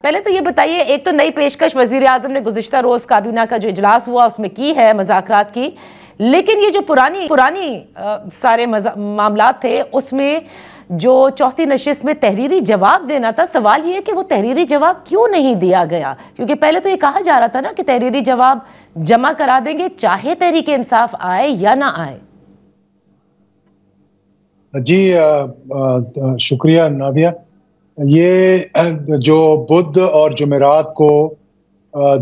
पहले तो ये बताइए, एक तो नई पेशकश वजीर आजम ने गुज़िश्ता रोज काबीना का जो इजलास हुआ उसमें की है मुज़ाकरात की, लेकिन ये जो पुरानी सारे मामलात थे उसमें जो चौथी नशिस्त में तहरीरी जवाब देना था, सवाल ये है कि वो तहरीरी जवाब क्यों नहीं दिया गया? क्योंकि पहले तो ये कहा जा रहा था ना कि तहरीरी जवाब जमा करा देंगे चाहे तहरीक इंसाफ आए या ना आए। जी शुक्रिया नादिया। ये जो बुध और जुमेरात को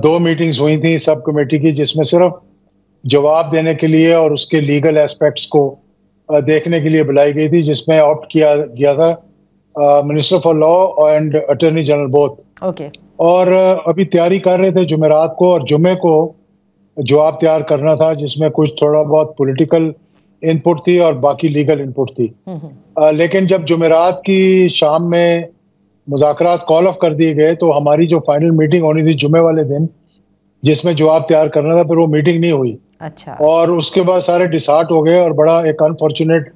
2 मीटिंग्स हुई थी सब कमेटी की, जिसमें सिर्फ जवाब देने के लिए और उसके लीगल एस्पेक्ट्स को देखने के लिए बुलाई गई थी, जिसमें ऑप्ट किया गया था minister for law and attorney general both. Okay. और अभी तैयारी कर रहे थे जुमेरात को, और जुमे को जवाब तैयार करना था जिसमें कुछ थोड़ा बहुत पॉलिटिकल इनपुट थी और बाकी लीगल इनपुट थी। लेकिन जब जुमेरात की शाम में मुज़ाकरात कॉल ऑफ कर दिए गए तो हमारी जो फाइनल मीटिंग होनी थी जुमे वाले दिन, जिसमें जवाब तैयार करना था, फिर वो मीटिंग नहीं हुई। अच्छा। और उसके बाद सारे डिसार्ट हो गए, और बड़ा एक अनफॉर्चुनेट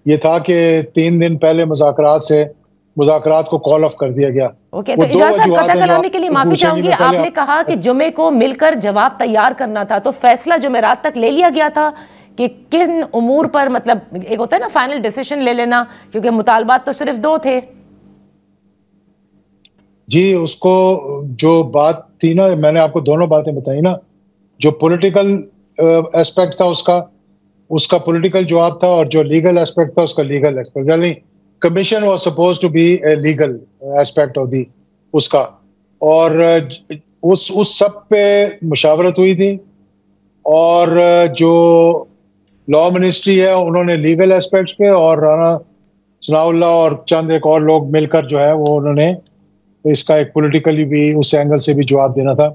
ये था कि 3 दिन पहले मुज़ाकरात को कॉल ऑफ कर दिया गया। ओके, तो इजाज़ साहब कतई कलामी के लिए माफी चाहूंगी। आपने कहा कि जुमे को मिलकर जवाब तैयार करना था, तो फैसला जुमेरात तक ले लिया गया था कि किन उमूर पर, मतलब एक होता है ना फाइनल डिसीजन ले लेना, क्योंकि मुतालबात तो सिर्फ 2 थे। जी, उसको जो बात थी ना, मैंने आपको दोनों बातें बताई ना। जो पॉलिटिकल एस्पेक्ट था उसका पॉलिटिकल जवाब था, और जो लीगल एस्पेक्ट था उसका लीगल एस्पेक्ट। यानी commission was suppose to be a legal aspect of the उसका, और उस सब पे मुशावरत हुई थी। और जो लॉ मिनिस्ट्री है उन्होंने लीगल एस्पेक्ट्स पे, और राना सनाउल्लाह और चंद एक और लोग मिलकर जो है वो उन्होंने इसका एक पॉलिटिकली भी उस एंगल से भी जवाब देना था,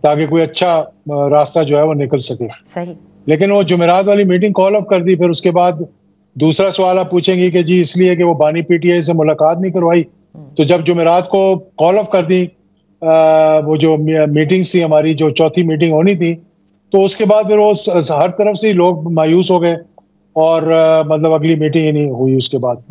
ताकि कोई अच्छा रास्ता जो है वो निकल सके। सही। लेकिन वो जुमेरात वाली मीटिंग कॉल ऑफ कर दी। फिर उसके बाद दूसरा सवाल आप पूछेंगे कि जी इसलिए कि वो बानी पीटीआई से मुलाकात नहीं करवाई। तो जब जुमेरात को कॉल ऑफ कर दी वो जो मीटिंग्स थी हमारी, जो चौथी मीटिंग होनी थी, तो उसके बाद फिर वो हर तरफ से लोग मायूस हो गए, और मतलब अगली मीटिंग ही नहीं हुई उसके बाद।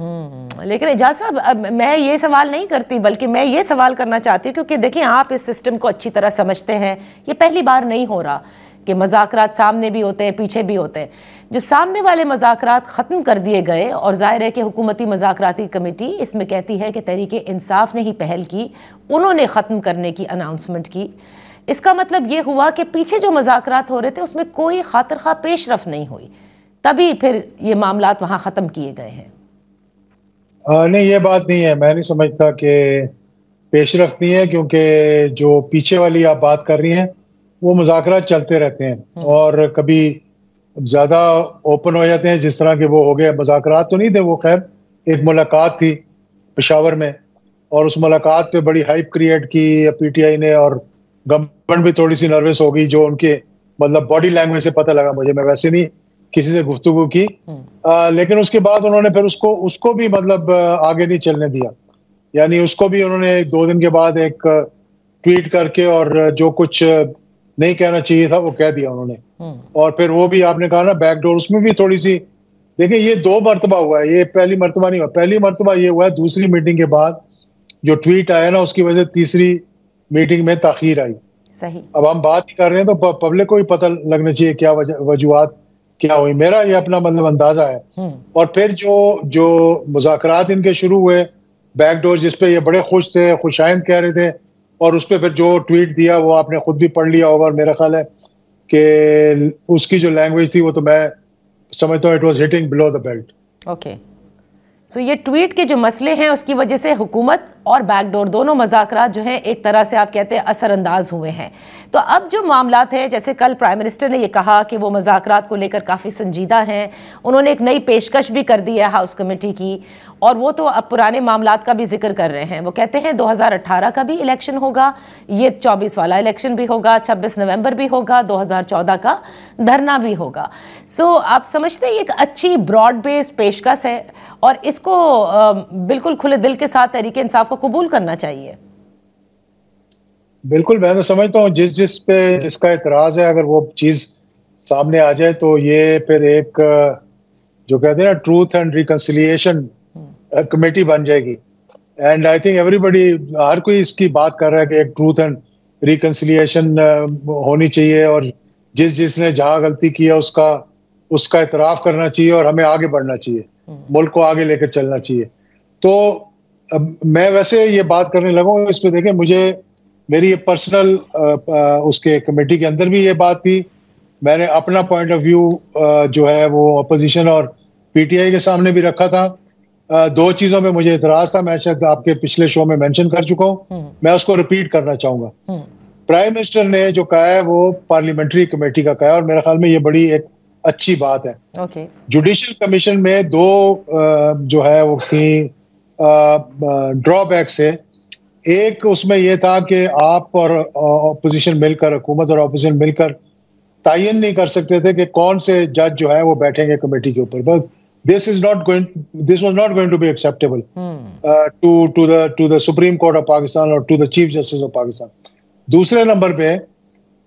लेकिन एजाज साहब, मैं ये सवाल नहीं करती, बल्कि मैं ये सवाल करना चाहती हूँ, क्योंकि देखिए आप इस सिस्टम को अच्छी तरह समझते हैं। ये पहली बार नहीं हो रहा कि मज़ाकरात सामने भी होते हैं पीछे भी होते हैं। जो सामने वाले मज़ाकरात ख़त्म कर दिए गए, और ज़ाहिर है कि हुकूमती मज़ाकराती कमेटी इसमें कहती है कि तहरीक इंसाफ ने ही पहल की, उन्होंने ख़त्म करने की अनाउंसमेंट की। इसका मतलब ये हुआ कि पीछे जो मज़ाकरात हो रहे थे उसमें कोई खातिर खा पेशरफ नहीं हुई, तभी फिर ये मामलात वहाँ ख़त्म किए गए हैं। नहीं, ये बात नहीं है। मैं नहीं समझता कि पेशरफ नहीं है, क्योंकि जो पीछे वाली आप बात कर रही हैं वो मुज़ाकरात चलते रहते हैं, और कभी ज़्यादा ओपन हो जाते हैं, जिस तरह के वो हो गए। मुज़ाकरात तो नहीं थे वो, खैर एक मुलाकात थी पेशावर में, और उस मुलाकात पे बड़ी हाइप क्रिएट की पीटीआई ने, और गवर्नमेंट भी थोड़ी सी नर्वस हो गई, जो उनके मतलब बॉडी लैंग्वेज से पता लगा मुझे। मैं वैसे नहीं किसी से गुफ्तगू की, लेकिन उसके बाद उन्होंने फिर उसको भी मतलब आगे नहीं चलने दिया। यानी उसको भी उन्होंने 2 दिन के बाद एक ट्वीट करके, और जो कुछ नहीं कहना चाहिए था वो कह दिया उन्होंने। और फिर वो भी आपने कहा ना बैकडोर, उसमें भी थोड़ी सी, देखिए ये 2 मरतबा हुआ है, ये पहली मरतबा नहीं हुआ। पहली मरतबा ये हुआ है दूसरी मीटिंग के बाद जो ट्वीट आया ना, उसकी वजह से तीसरी मीटिंग में ताखीर आई। सही। अब हम बात कर रहे हैं तो पब्लिक को भी पता लगना चाहिए क्या वजूहात क्या हुई। मेरा ये अपना मतलब अंदाजा है। और फिर जो मुज़ाकरात इनके शुरू हुए बैकडोर, जिस पे ये बड़े खुश थे, खुशाइंद कह रहे थे, और उस पर फिर जो ट्वीट दिया वो आपने खुद भी पढ़ लिया होगा, और मेरा ख्याल है कि उसकी जो लैंग्वेज थी वो तो मैं समझता हूँ it was hitting below the belt. Okay, so ये ट्वीट के जो मसले हैं उसकी वजह से हुकूमत और बैकडोर दोनों मज़ाकरात जो हैं एक तरह से आप कहते हैं असरअंदाज हुए हैं। तो अब जो मामलात हैं, जैसे कल प्राइम मिनिस्टर ने ये कहा कि वो मज़ाकरात को लेकर काफ़ी संजीदा हैं, उन्होंने एक नई पेशकश भी कर दी है हाउस कमेटी की, और वो तो अब पुराने मामलात का भी जिक्र कर रहे हैं। वो कहते हैं 2018 का भी इलेक्शन होगा, ये 24 वाला इलेक्शन भी होगा, 26 नवंबर भी होगा, 2014 का धरना भी होगा। सो आप समझते हैं ये एक अच्छी ब्रॉड बेस्ड पेशकश है, और इसको बिल्कुल खुले दिल के साथ तहरीक इंसाफ को कबूल करना चाहिए। बिल्कुल, मैं तो समझता हूँ जिसका एतराज़ है, अगर वो चीज़ सामने आ जाए तो ये फिर एक जो कहते हैं ना ट्रूथ एंड रिकंसिलिएशन कमेटी बन जाएगी। एंड आई थिंक एवरीबडी, हर कोई इसकी बात कर रहा है कि एक ट्रूथ एंड रिकंसिलिएशन होनी चाहिए, और जिसने जहां गलती की है उसका इतराफ करना चाहिए और हमें आगे बढ़ना चाहिए, मुल्क को आगे लेकर चलना चाहिए। तो अब मैं वैसे ये बात करने लगा हूँ इस पे। देखें, मुझे मेरी पर्सनल उसके कमेटी के अंदर भी ये बात थी, मैंने अपना पॉइंट ऑफ व्यू जो है वो अपोजिशन और पीटीआई के सामने भी रखा था। दो चीजों में मुझे इतराज था, मैं शायद आपके पिछले शो में मेंशन कर चुका हूं, मैं उसको रिपीट करना चाहूंगा। प्राइम मिनिस्टर ने जो कहा है वो पार्लियामेंट्री कमेटी का कहा है, और मेरे ख्याल में ये बड़ी एक अच्छी बात है। जुडिशल कमीशन में दो जो है वो ड्रॉबैक्स है। एक उसमें यह था कि आप और ऑपोजिशन मिलकर, हुकूमत और ऑपोजिशन मिलकर तायन नहीं कर सकते थे कि कौन से जज जो है वो बैठेंगे कमेटी के ऊपर। But this was not going to be acceptable to the supreme court of Pakistan और to the chief justice of Pakistan. दूसरे नंबर पे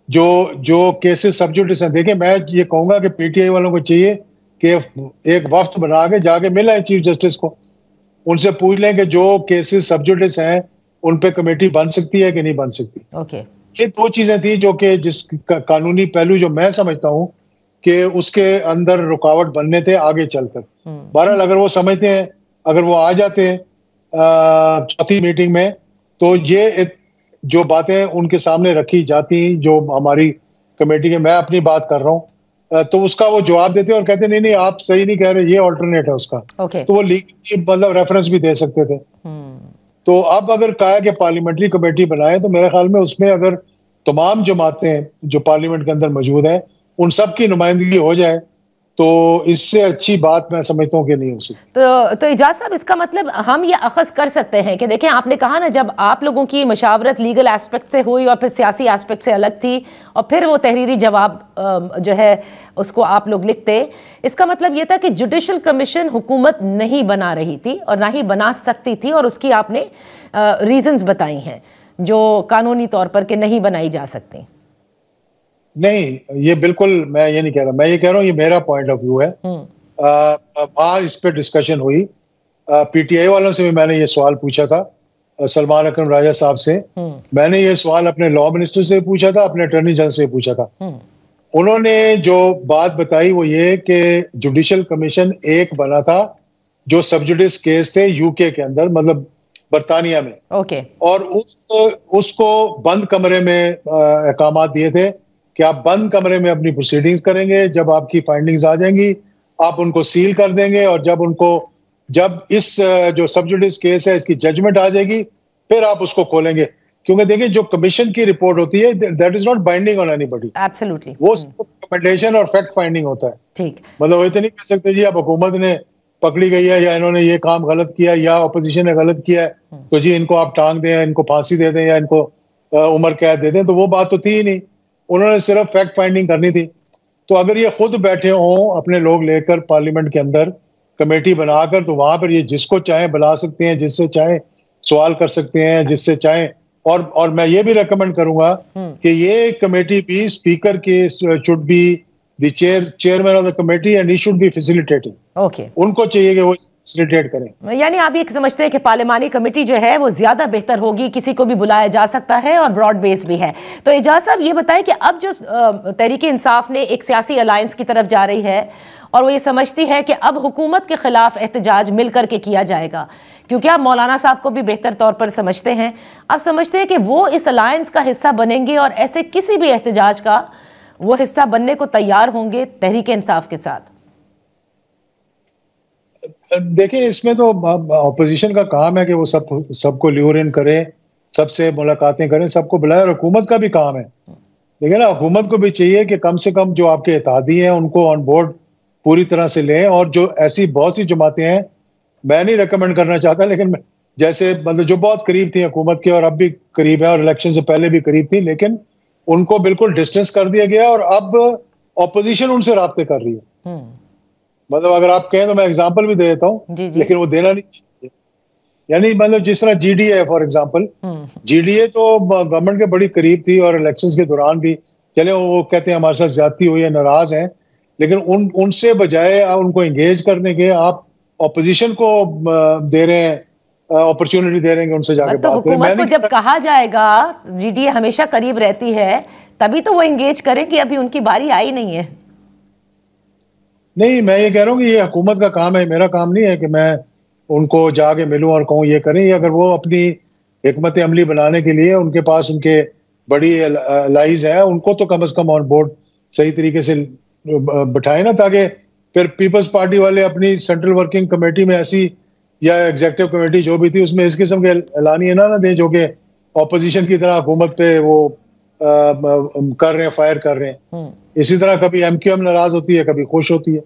जो केसेस सब जुडिस हैं, देखिए मैं ये कहूंगा कि पीटीआई वालों को चाहिए कि एक वफ्त बना के जाके मिला है चीफ जस्टिस को, उनसे पूछ लें कि जो केसेस सब जुडिस हैं उन पे कमेटी बन सकती है कि नहीं बन सकती। ये दो चीजें थी जो कि जिस कानूनी पहलू जो मैं समझता हूं कि उसके अंदर रुकावट बनने थे आगे चलकर। बहरहाल अगर वो समझते हैं, अगर वो आ जाते हैं चौथी मीटिंग में, तो ये जो बातें उनके सामने रखी जाती जो हमारी कमेटी के, मैं अपनी बात कर रहा हूँ, तो उसका वो जवाब देते और कहते नहीं आप सही नहीं कह रहे, ये ऑल्टरनेट है उसका। तो वो लीगली मतलब रेफरेंस भी दे सकते थे। तो अब अगर कहा कि पार्लियामेंट्री कमेटी बनाए, तो मेरे ख्याल में उसमें अगर तमाम जमातें जो पार्लियामेंट के अंदर मौजूद हैं उन सब की नुमाइंदगी हो जाए, तो इससे अच्छी बात मैं समझता हूँ कि नहीं हो सकती। तो इजाज साहब, इसका मतलब हम ये अखज़ कर सकते हैं कि देखें, आपने कहा ना जब आप लोगों की मशावरत लीगल एस्पेक्ट से हुई और फिर सियासी एस्पेक्ट से अलग थी, और फिर वो तहरीरी जवाब जो है उसको आप लोग लिखते, इसका मतलब ये था कि जुडिशल कमीशन हुकूमत नहीं बना रही थी और ना ही बना सकती थी, और उसकी आपने रीजंस बताई हैं जो कानूनी तौर पर कि नहीं बनाई जा सकती। नहीं, ये बिल्कुल मैं ये नहीं कह रहा, मैं ये कह रहा हूँ ये मेरा पॉइंट ऑफ व्यू है। वहाँ इस पे डिस्कशन हुई, पीटीआई वालों से भी मैंने ये सवाल पूछा था, सलमान अकरम राजा साहब से। मैंने ये सवाल अपने लॉ मिनिस्टर से पूछा था, अपने अटॉर्नी जनरल से पूछा था। उन्होंने जो बात बताई वो ये कि जुडिशल कमीशन एक बना था जो सब जुडिस केस थे यूके के अंदर, मतलब बरतानिया में, और उसको बंद कमरे में अहकाम दिए थे कि आप बंद कमरे में अपनी प्रोसीडिंग्स करेंगे, जब आपकी फाइंडिंग्स आ जाएंगी आप उनको सील कर देंगे, और जब इस जो सब जुडिस केस है इसकी जजमेंट आ जाएगी फिर आप उसको खोलेंगे। क्योंकि देखिए जो कमीशन की रिपोर्ट होती है that is not binding on anybody, absolutely, वो रिकमेंडेशन और फैक्ट फाइंडिंग होता है। ठीक, मतलब वो इतनी नहीं कह सकते जी अब हुकूमत ने पकड़ी गई है या इन्होंने ये काम गलत किया या अपोजिशन ने गलत किया है तो जी इनको आप टांग दें, इनको फांसी दे दें या इनको उम्र कैद दे दें, तो वो बात तो थी ही नहीं। उन्होंने सिर्फ फैक्ट फाइंडिंग करनी थी। तो अगर ये खुद बैठे हों अपने लोग लेकर पार्लियामेंट के अंदर कमेटी बनाकर, तो वहां पर ये जिसको चाहे बुला सकते हैं, जिससे चाहे सवाल कर सकते हैं, जिससे चाहे, और मैं ये भी रेकमेंड करूंगा कि ये कमेटी भी स्पीकर की should be the chairman of the committee and he should be facilitating. उनको चाहिए कि वो फैसिलिटेट करें। यानी आप ये समझते हैं कि पार्लियामानी कमेटी जो है वो ज्यादा बेहतर होगी, किसी को भी बुलाया जा सकता है और ब्रॉड बेस भी है। तो एजाज साहब ये बताएं कि अब जो तहरीक इंसाफ ने एक सियासी अलायंस की तरफ जा रही है और वो ये समझती है कि अब हुकूमत के खिलाफ एहतजाज मिल करके किया जाएगा, क्योंकि आप मौलाना साहब को भी बेहतर तौर पर समझते हैं, आप समझते हैं कि वो इस अलायंस का हिस्सा बनेंगे और ऐसे किसी भी एहतजाज का वो हिस्सा बनने को तैयार होंगे तहरीक इंसाफ के साथ? देखिए इसमें तो ऑपोजिशन का काम है कि वो सबको ल्यूर इन करे, सबसे मुलाकातें करें, सबको बुलाए, और हुकूमत का भी काम है। देखिए ना, हुकूमत को भी चाहिए कि कम से कम जो आपके इत्तेहादी हैं उनको ऑन बोर्ड पूरी तरह से लें, और जो ऐसी बहुत सी जमातें हैं, मैं नहीं रिकमेंड करना चाहता, लेकिन जैसे मतलब जो बहुत करीब थी हुकूमत के और अब भी करीब है और इलेक्शन से पहले भी करीब थी, लेकिन उनको बिल्कुल डिस्टेंस कर दिया गया और अब ऑपोजिशन उनसे राब्ते कर रही है। मतलब अगर आप कहें तो मैं एग्जांपल भी दे देता हूं, लेकिन वो देना नहीं चाहिए। यानी मतलब जिस तरह जीडीए फॉर एग्जांपल, जीडीए तो गवर्नमेंट के बड़ी करीब थी और इलेक्शंस के दौरान भी, चले वो कहते हैं हमारे साथ ज्यादती हुई है, नाराज हैं, लेकिन उनसे बजाय उनको एंगेज करने के आप ऑपोजिशन को दे रहे हैं अपॉर्चुनिटी दे रहेंगे, उनसे जाके तो बात करें। हुकूमत को जब कहा जाएगा, जीडीए हमेशा करीब रहती है, तभी तो वो एंगेज करें कि अभी उनकी बारी आई नहीं है। नहीं, मैं ये कह रहा हूँ कि ये हुकूमत का काम है, मेरा काम नहीं है कि मैं उनको जाके मिलूं और कहूँ ये करें। ये अगर वो अपनी हिकमत अमली बनाने के लिए उनके पास उनके बड़ी लाइज है, उनको तो कम से कम ऑन बोर्ड सही तरीके से बिठाए ना, ताकि फिर पीपल्स पार्टी वाले अपनी सेंट्रल वर्किंग कमेटी में ऐसी, या एग्जीक्यूटिव कमेटी जो भी थी, उसमें इस किस्म के ऐलानिए ना दें जो कि ऑपोजिशन की तरह हुकूमत पे वो कर रहे हैं, फायर कर रहे हैं। इसी तरह कभी एमक्यूएम नाराज होती है, कभी खुश होती है।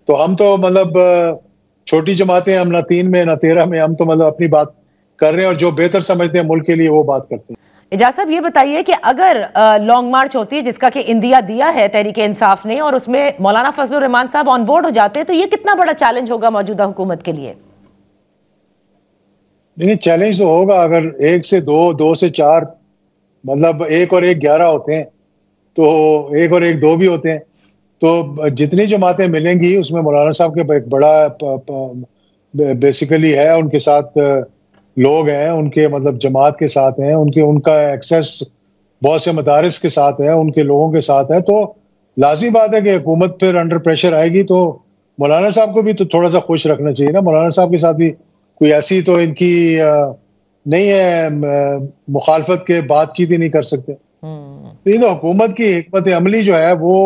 तो हम तो मतलब छोटी जमातें, हम ना 3 में ना 13 में, हम तो मतलब अपनी बात कर रहे हैं और जो बेहतर समझते हैं मुल्क के लिए वो बात करते हैं। एजाज साहब, ये बताइए कि अगर लॉन्ग मार्च होती है जिसका कि इंदिया दिया है तहरीक इंसाफ ने, और उसमें मौलाना फजलुर रहमान साहब ऑन बोर्ड हो जाते हैं, तो ये कितना बड़ा चैलेंज होगा मौजूदा हुकूमत के लिए? देखिए, चैलेंज तो होगा। अगर 1 से 2, 2 से 4, मतलब 1 और 1 11 होते हैं, तो 1 और 1 2 भी होते हैं, तो जितनी जमातें मिलेंगी उसमें मौलाना साहब के एक बड़ा बेसिकली है, उनके साथ लोग हैं, उनके मतलब जमात के साथ हैं, उनका एक्सेस बहुत से मदारिस के साथ है, उनके लोगों के साथ है। तो लाजमी बात है कि हुकूमत फिर अंडर प्रेशर आएगी, तो मौलाना साहब को भी तो थोड़ा सा खुश रखना चाहिए ना। मौलाना साहब के साथ भी कोई ऐसी तो इनकी नहीं है मुखालफत के बातचीत ही नहीं कर सकते। तो ये तो हुकूमत की हिकमत अमली जो है वो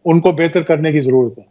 उनको बेहतर करने की जरूरत है।